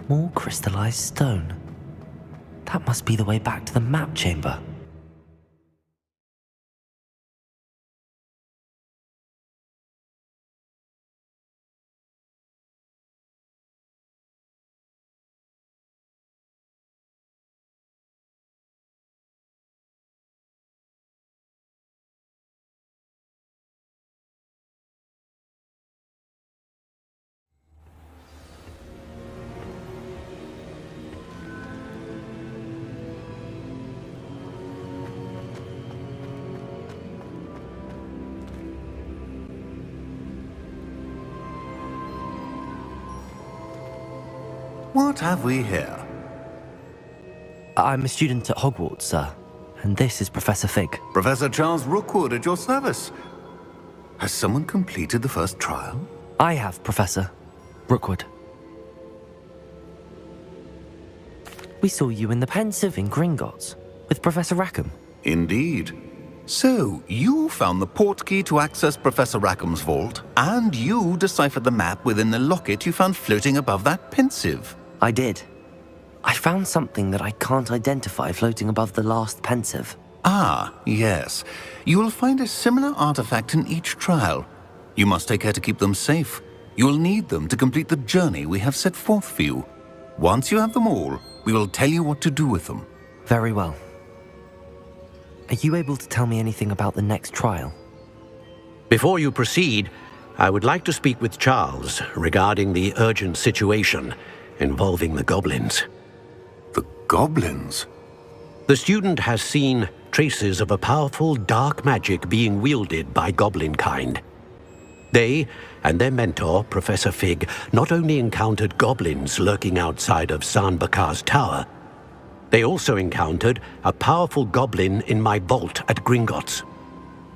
More crystallized stone. That must be the way back to the map chamber. What have we here? I'm a student at Hogwarts, sir, and this is Professor Fig. Professor Charles Rookwood at your service. Has someone completed the first trial? I have, Professor Rookwood. We saw you in the Pensive in Gringotts with Professor Rackham. Indeed. So, you found the portkey to access Professor Rackham's vault, and you deciphered the map within the locket you found floating above that Pensive. I did. I found something that I can't identify floating above the last Pensive. Ah, yes. You will find a similar artifact in each trial. You must take care to keep them safe. You will need them to complete the journey we have set forth for you. Once you have them all, we will tell you what to do with them. Very well. Are you able to tell me anything about the next trial? Before you proceed, I would like to speak with Charles regarding the urgent situation involving the goblins. The goblins? The student has seen traces of a powerful dark magic being wielded by goblin kind. They and their mentor, Professor Fig, not only encountered goblins lurking outside of Sanbakar's tower, they also encountered a powerful goblin in my vault at Gringotts.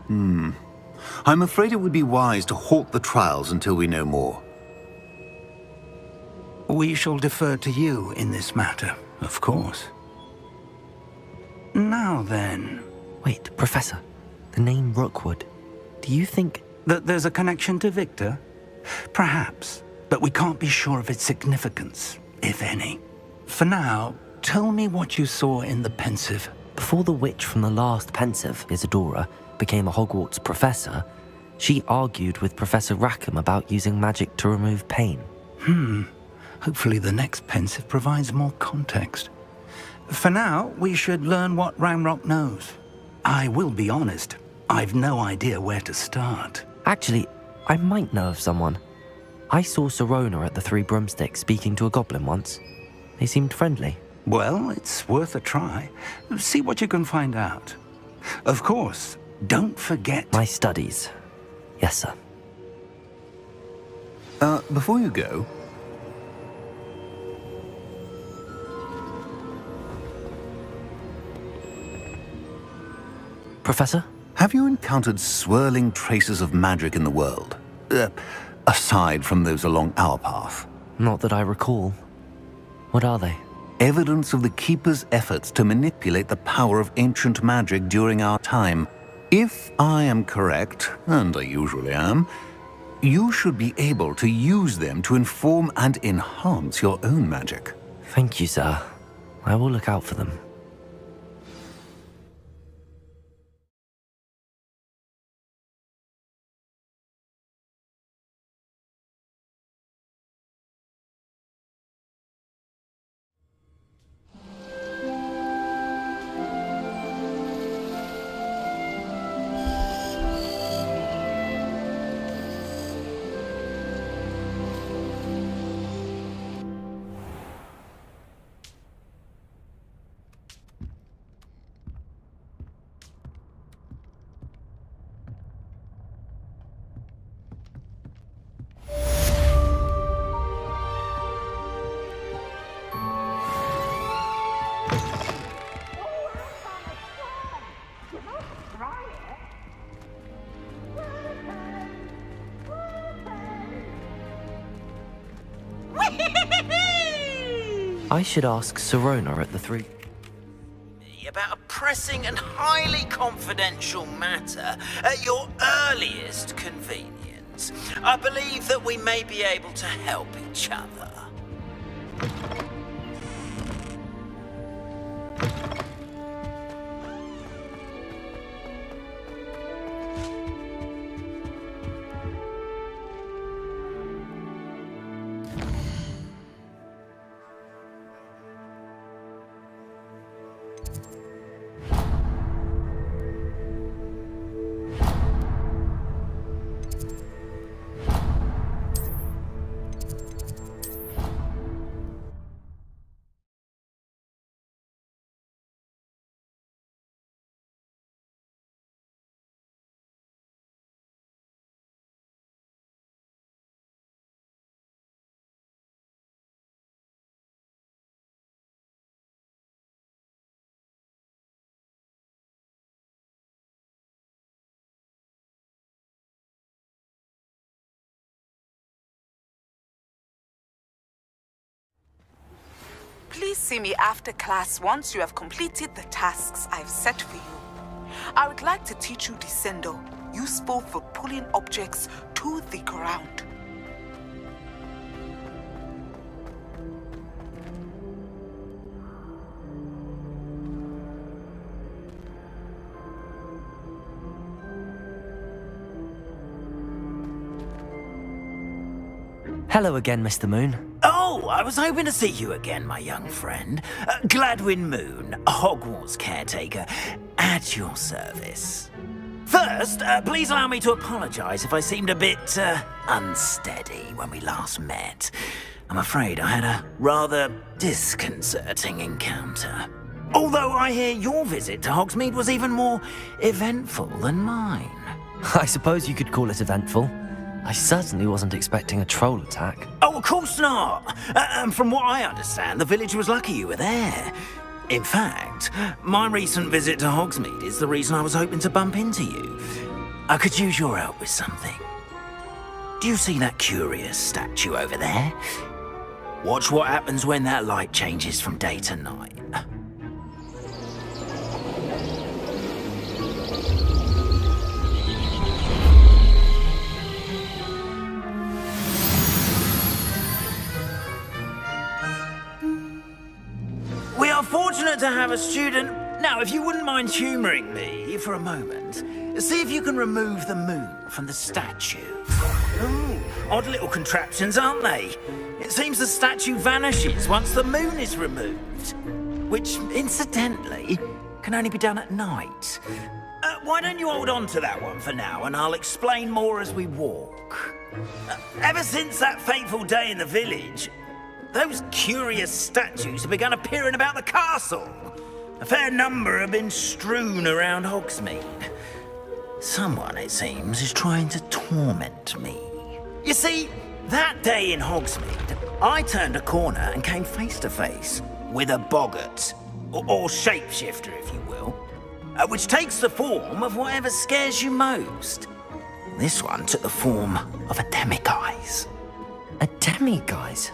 I'm afraid it would be wise to halt the trials until we know more. We shall defer to you in this matter, of course. Now then... Wait, Professor. The name Rookwood. Do you think... that there's a connection to Victor? Perhaps, but we can't be sure of its significance, if any. For now, tell me what you saw in the Pensive. Before the witch from the last Pensive, Isadora, became a Hogwarts professor, she argued with Professor Rackham about using magic to remove pain. Hopefully the next Pensive provides more context. For now, we should learn what Ranrock knows. I will be honest, I've no idea where to start. Actually, I might know of someone. I saw Sirona at the Three Broomsticks speaking to a goblin once. They seemed friendly. Well, it's worth a try. See what you can find out. Of course, don't forget... My studies. Yes, sir. Before you go... Professor? Have you encountered swirling traces of magic in the world? Aside from those along our path? Not that I recall. What are they? Evidence of the Keeper's efforts to manipulate the power of ancient magic during our time. If I am correct, and I usually am, you should be able to use them to inform and enhance your own magic. Thank you, sir. I will look out for them. I should ask Sirona at the Three... About a pressing and highly confidential matter at your earliest convenience. I believe that we may be able to help each other. Please see me after class once you have completed the tasks I've set for you. I would like to teach you Descendo, useful for pulling objects to the ground. Hello again, Mr. Moon. Oh, I was hoping to see you again, my young friend. Gladwin Moon, Hogwarts caretaker, at your service. First, please allow me to apologize if I seemed a bit unsteady when we last met. I'm afraid I had a rather disconcerting encounter. Although I hear your visit to Hogsmeade was even more eventful than mine. I suppose you could call it eventful. I certainly wasn't expecting a troll attack. Oh, of course not. From what I understand, the village was lucky you were there. In fact, my recent visit to Hogsmeade is the reason I was hoping to bump into you. I could use your help with something. Do you see that curious statue over there? Watch what happens when that light changes from day to night. We are fortunate to have a student. Now, if you wouldn't mind humouring me for a moment, see if you can remove the moon from the statue. Ooh, odd little contraptions, aren't they? It seems the statue vanishes once the moon is removed, which, incidentally, can only be done at night. Why don't you hold on to that one for now, and I'll explain more as we walk. Ever since that fateful day in the village, those curious statues have begun appearing about the castle. A fair number have been strewn around Hogsmeade. Someone, it seems, is trying to torment me. You see, that day in Hogsmeade, I turned a corner and came face to face with a boggart, or shapeshifter, if you will, which takes the form of whatever scares you most. This one took the form of a demiguise. A demiguise?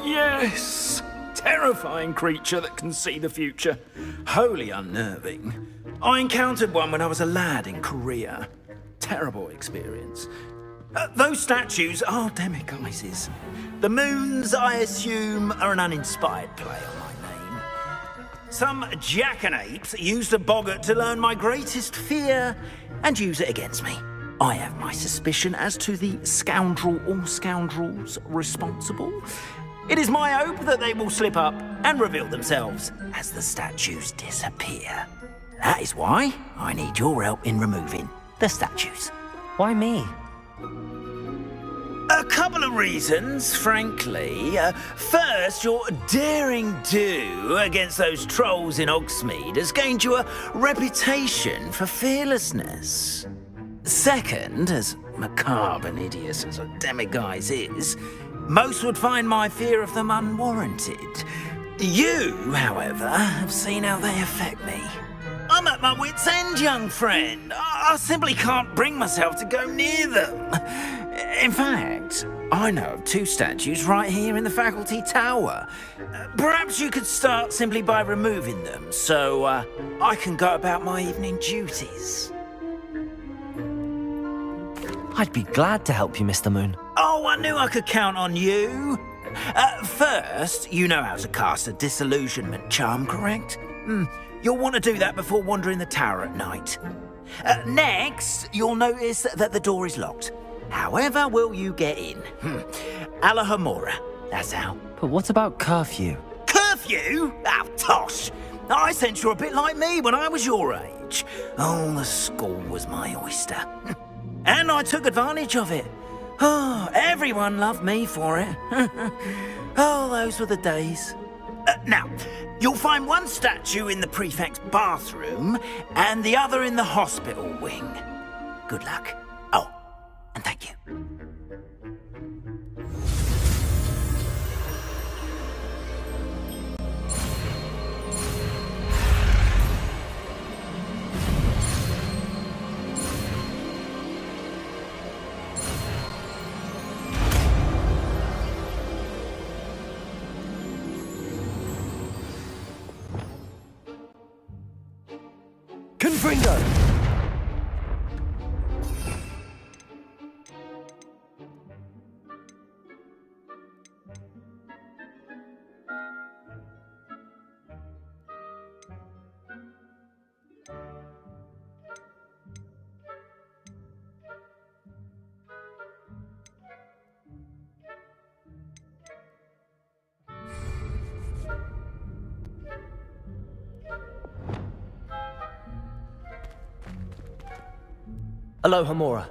Yes! Terrifying creature that can see the future. Wholly unnerving. I encountered one when I was a lad in Korea. Terrible experience. Those statues are demiguises. The moons, I assume, are an uninspired play on my name. Some jackanapes used a boggart to learn my greatest fear and use it against me. I have my suspicion as to the scoundrel or scoundrels responsible. It is my hope that they will slip up and reveal themselves as the statues disappear. That is why I need your help in removing the statues. Why me? A couple of reasons, frankly. First, your daring do against those trolls in Hogsmeade has gained you a reputation for fearlessness. Second, as macabre and hideous as a demiguise is, most would find my fear of them unwarranted. You, however, have seen how they affect me. I'm at my wit's end, young friend. I simply can't bring myself to go near them. In fact, I know of two statues right here in the faculty tower. Perhaps you could start simply by removing them, so I can go about my evening duties. I'd be glad to help you, Mr. Moon. Oh, I knew I could count on you. First, you know how to cast a disillusionment charm, correct? You'll want to do that before wandering the tower at night. Next, you'll notice that the door is locked. However will you get in? Alahomora, that's how. But what about curfew? Curfew? Oh, tosh. I sense you're a bit like me when I was your age. Oh, the school was my oyster. And I took advantage of it. Oh, everyone loved me for it. Oh, those were the days. Now, you'll find one statue in the prefect's bathroom and the other in the hospital wing. Good luck. Oh, and thank you. Confringo! Aloha, Mora.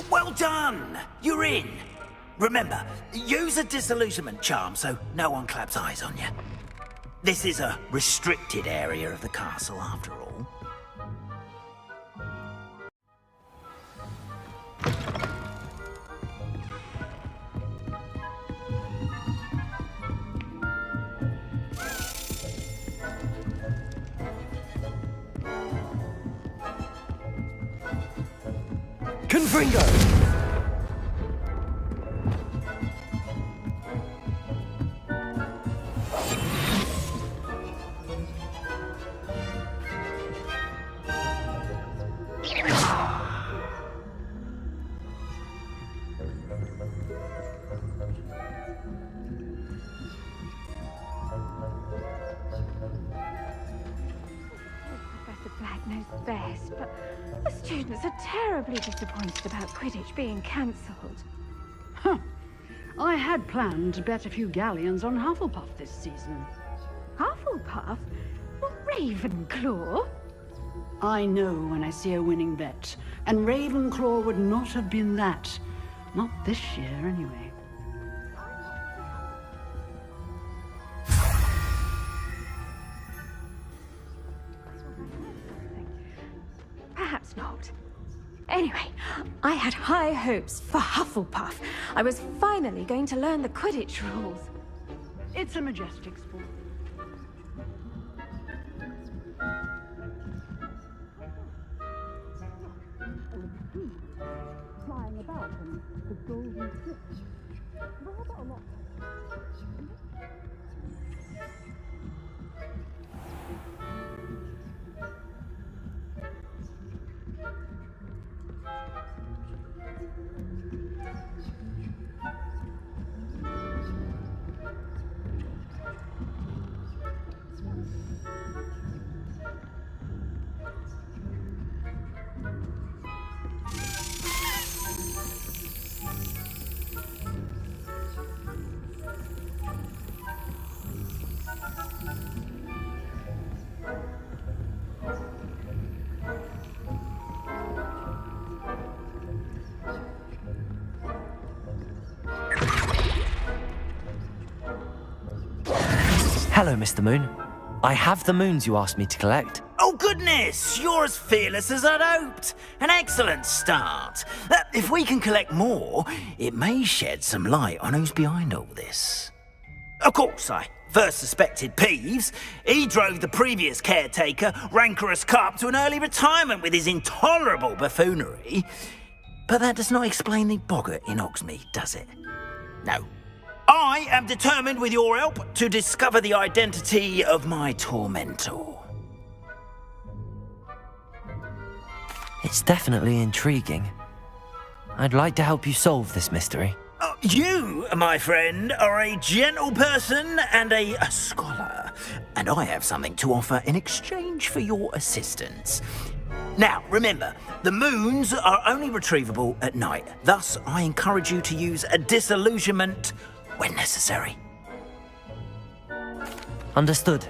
Well done! You're in. Remember, use a disillusionment charm so no one claps eyes on you. This is a restricted area of the castle, after all. Confringo! Professor Black knows best, but the students are terribly disappointed about Quidditch being cancelled. Huh. I had planned to bet a few galleons on Hufflepuff this season. Hufflepuff? Not Ravenclaw? I know when I see a winning bet, and Ravenclaw would not have been that. Not this year, anyway. Perhaps not. Anyway, I had high hopes for Hufflepuff. I was finally going to learn the Quidditch rules. It's a majestic sport. Flying about and the golden switch. Rather a lot. Hello, Mr. Moon. I have the moons you asked me to collect. Oh, goodness! You're as fearless as I'd hoped. An excellent start. If we can collect more, it may shed some light on who's behind all this. Of course, I first suspected Peeves. He drove the previous caretaker, Rancorous Carp, to an early retirement with his intolerable buffoonery. But that does not explain the boggart in Hogsmeade, does it? No. I am determined, with your help, to discover the identity of my tormentor. It's definitely intriguing. I'd like to help you solve this mystery. You, my friend, are a gentle person and a scholar. And and I have something to offer in exchange for your assistance. Now, remember, the moons are only retrievable at night. Thus, I encourage you to use a disillusionment when necessary. Understood.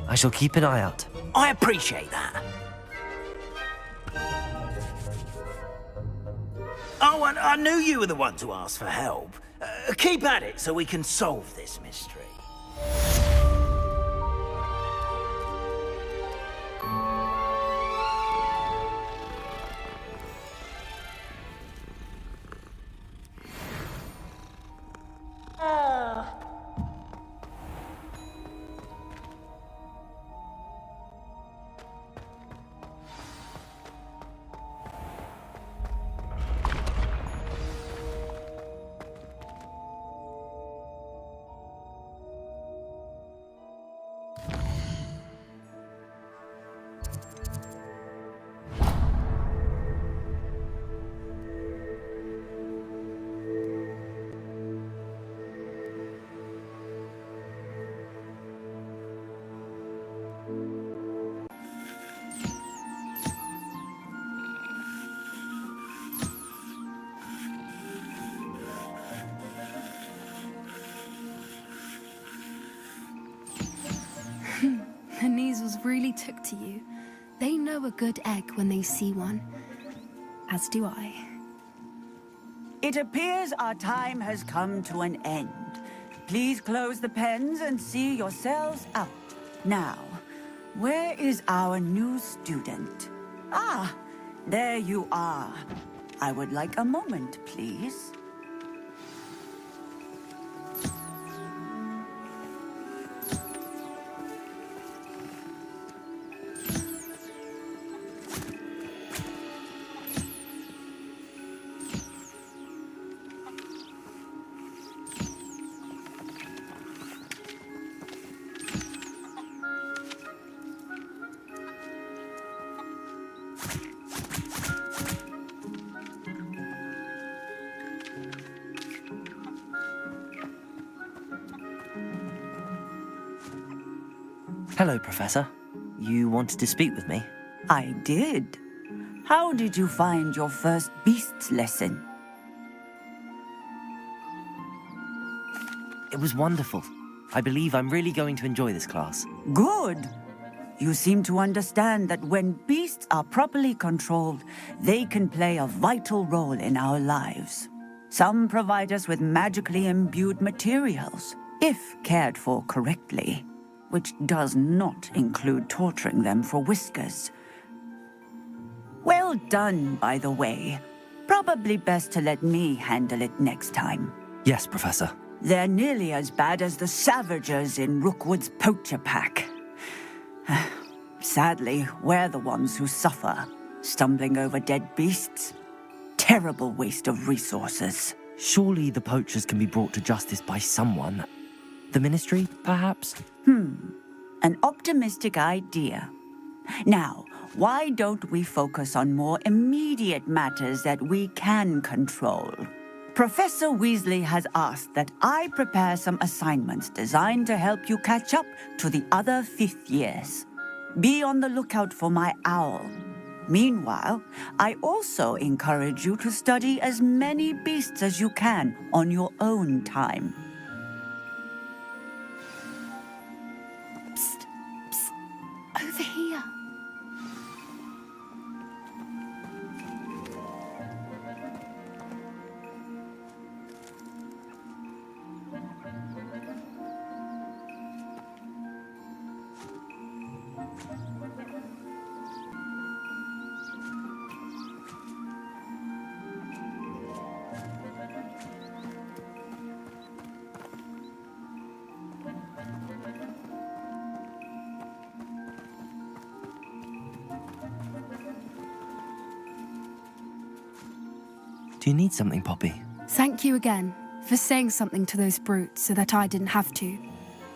I shall keep an eye out. I appreciate that. Oh, and I knew you were the one to ask for help. Keep at it so we can solve this mystery. The Neasels really took to you. They know a good egg when they see one. As do I. It appears our time has come to an end. Please close the pens and see yourselves out. Now, where is our new student? Ah, there you are. I would like a moment, please. Hello, Professor. You wanted to speak with me? I did. How did you find your first beasts lesson? It was wonderful. I believe I'm really going to enjoy this class. Good. You seem to understand that when beasts are properly controlled, they can play a vital role in our lives. Some provide us with magically imbued materials, if cared for correctly, which does not include torturing them for whiskers. Well done, by the way. Probably best to let me handle it next time. Yes, Professor. They're nearly as bad as the Savagers in Rookwood's poacher pack. Sadly, we're the ones who suffer, stumbling over dead beasts. Terrible waste of resources. Surely the poachers can be brought to justice by someone. The Ministry, perhaps? An optimistic idea. Now, why don't we focus on more immediate matters that we can control? Professor Weasley has asked that I prepare some assignments designed to help you catch up to the other fifth years. Be on the lookout for my owl. Meanwhile, I also encourage you to study as many beasts as you can on your own time. Psst, psst, over here. Do you need something, Poppy? Thank you again for saying something to those brutes so that I didn't have to.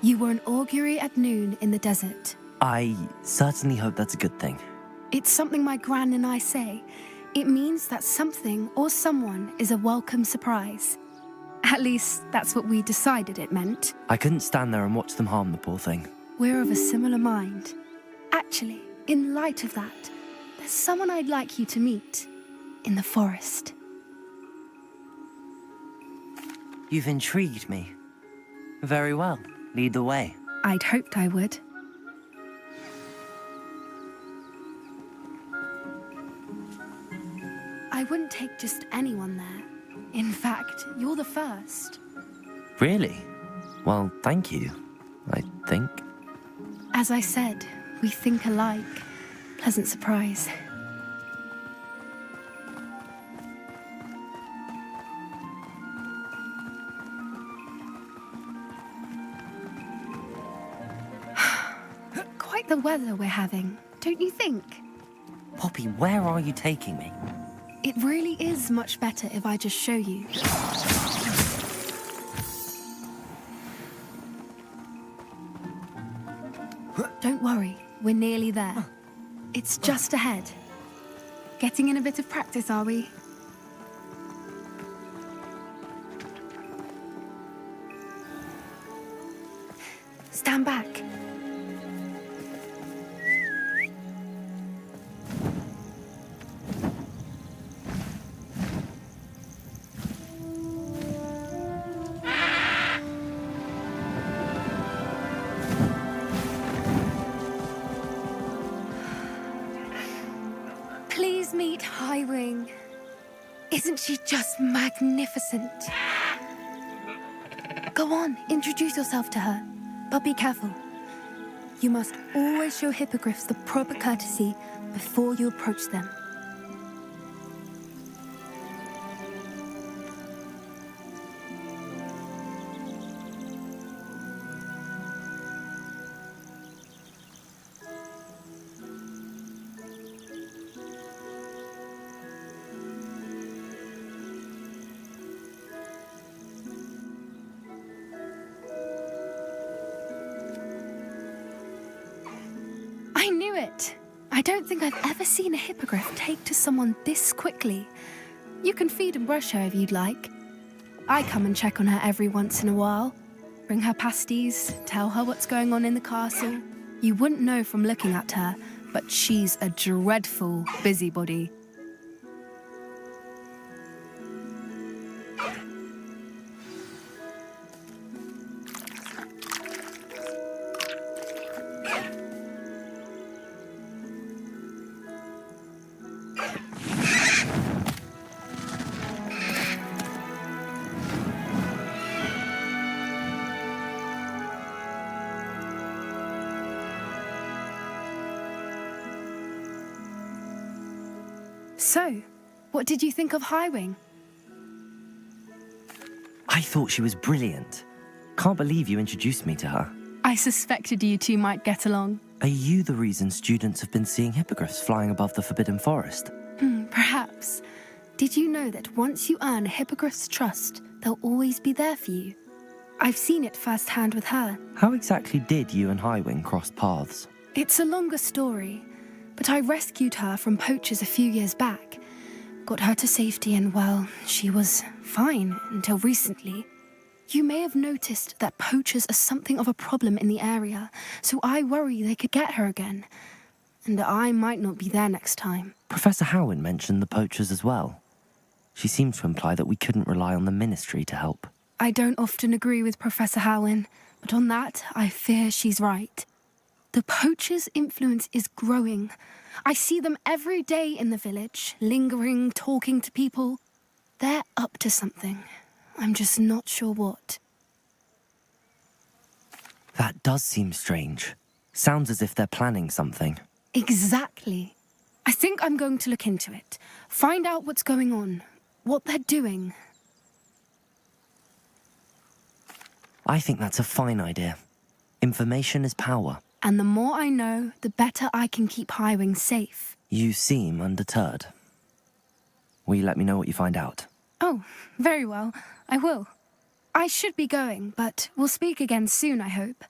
You were an augury at noon in the desert. I certainly hope that's a good thing. It's something my gran and I say. It means that something or someone is a welcome surprise. At least, that's what we decided it meant. I couldn't stand there and watch them harm the poor thing. we're of a similar mind. Actually, in light of that, there's someone I'd like you to meet in the forest. You've intrigued me. Very well. Lead the way. I'd hoped I would. I wouldn't take just anyone there. In fact, you're the first. Really? Well, thank you, I think. As I said, we think alike. Pleasant surprise. Quite the weather we're having, don't you think? Poppy, where are you taking me? It really is much better if I just show you. Don't worry, we're nearly there. It's just ahead. Getting in a bit of practice, are we? Stand back. Please meet Highwing. Isn't she just magnificent? Go on, introduce yourself to her. But be careful. You must always show hippogriffs the proper courtesy before you approach them. I knew it! I don't think I've ever seen a hippogriff take to someone this quickly. You can feed and brush her if you'd like. I come and check on her every once in a while. Bring her pasties, tell her what's going on in the castle. You wouldn't know from looking at her, but she's a dreadful busybody. So, what did you think of Highwing? I thought she was brilliant. Can't believe you introduced me to her. I suspected you two might get along. Are you the reason students have been seeing hippogriffs flying above the Forbidden Forest? Perhaps. Did you know that once you earn a hippogriff's trust, they'll always be there for you? I've seen it firsthand with her. How exactly did you and Highwing cross paths? It's a longer story, but I rescued her from poachers a few years back. Got her to safety and, well, she was fine until recently. You may have noticed that poachers are something of a problem in the area, so I worry they could get her again. And I might not be there next time. Professor Howin mentioned the poachers as well. She seemed to imply that we couldn't rely on the ministry to help. I don't often agree with Professor Howin, but on that, I fear she's right. The poachers' influence is growing. I see them every day in the village, lingering, talking to people. They're up to something. I'm just not sure what. That does seem strange. Sounds as if they're planning something. Exactly. I think I'm going to look into it. Find out what's going on, what they're doing. I think that's a fine idea. Information is power. And the more I know, the better I can keep Highwing safe. You seem undeterred. Will you let me know what you find out? Oh, very well. I will. I should be going, but we'll speak again soon, I hope.